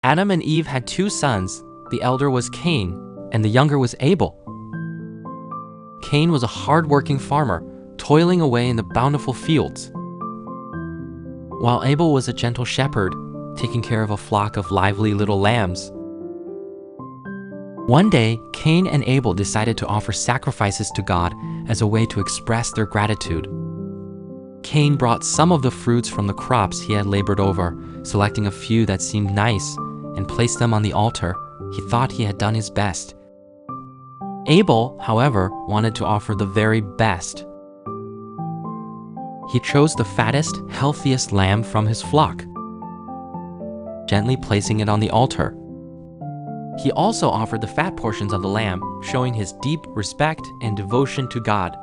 Adam and Eve had two sons. The elder was Cain, and the younger was Abel. Cain was a hard-working farmer, toiling away in the bountiful fields, while Abel was a gentle shepherd, taking care of a flock of lively little lambs. One day, Cain and Abel decided to offer sacrifices to God as a way to express their gratitude. Cain brought some of the fruits from the crops he had labored over, selecting a few that seemed nice, and placed them on the altar. He thought he had done his best. Abel, however, wanted to offer the very best. He chose the fattest, healthiest lamb from his flock, gently placing it on the altar. He also offered the fat portions of the lamb, showing his deep respect and devotion to God.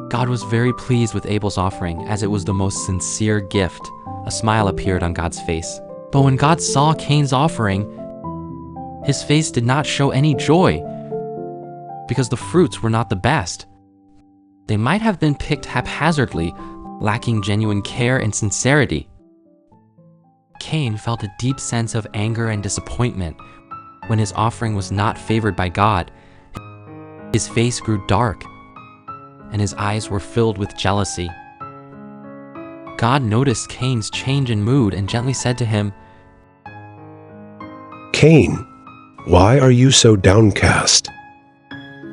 God was very pleased with Abel's offering, as it was the most sincere gift. A smile appeared on God's face. But when God saw Cain's offering, his face did not show any joy, because the fruits were not the best. They might have been picked haphazardly, lacking genuine care and sincerity. Cain felt a deep sense of anger and disappointment when his offering was not favored by God. His face grew dark, and his eyes were filled with jealousy. God noticed Cain's change in mood and gently said to him, "Cain, why are you so downcast?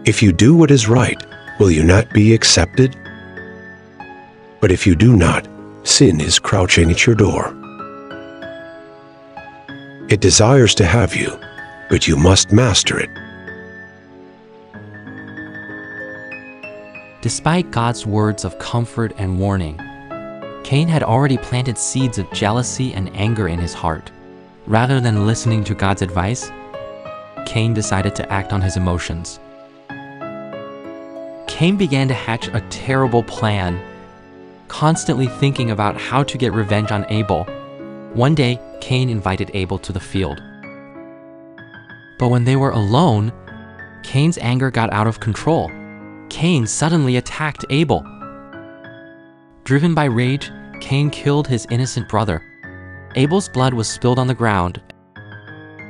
If you do what is right, will you not be accepted? But if you do not, sin is crouching at your door. It desires to have you, but you must master it." Despite God's words of comfort and warning, Cain had already planted seeds of jealousy and anger in his heart. Rather than listening to God's advice, Cain decided to act on his emotions. Cain began to hatch a terrible plan, constantly thinking about how to get revenge on Abel. One day, Cain invited Abel to the field. But when they were alone, Cain's anger got out of control. Cain suddenly attacked Abel. Driven by rage, Cain killed his innocent brother. Abel's blood was spilled on the ground,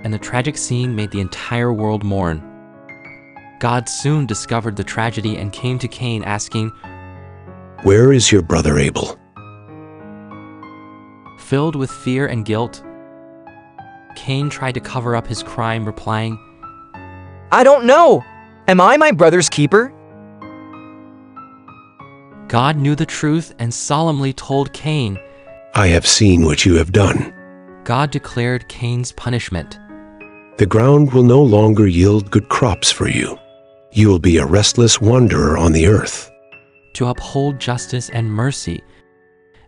and the tragic scene made the entire world mourn. God soon discovered the tragedy and came to Cain asking, "Where is your brother Abel?" Filled with fear and guilt, Cain tried to cover up his crime, replying, "I don't know. Am I my brother's keeper?" God knew the truth and solemnly told Cain. "I have seen what you have done." God declared Cain's punishment. "The ground will no longer yield good crops for you. You will be a restless wanderer on the earth." To uphold justice and mercy,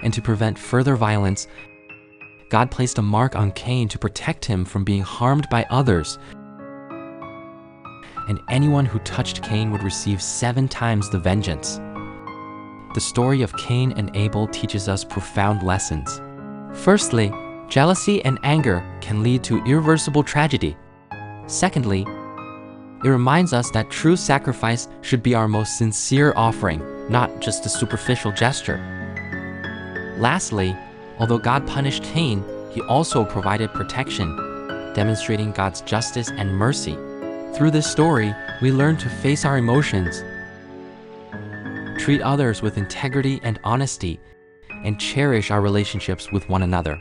and to prevent further violence, God placed a mark on Cain to protect him from being harmed by others. And anyone who touched Cain would receive 7 times the vengeance. The story of Cain and Abel teaches us profound lessons. Firstly, jealousy and anger can lead to irreversible tragedy. Secondly, it reminds us that true sacrifice should be our most sincere offering, not just a superficial gesture. Lastly, although God punished Cain, he also provided protection, demonstrating God's justice and mercy. Through this story, we learn to face our emotions, treat others with integrity and honesty, and cherish our relationships with one another.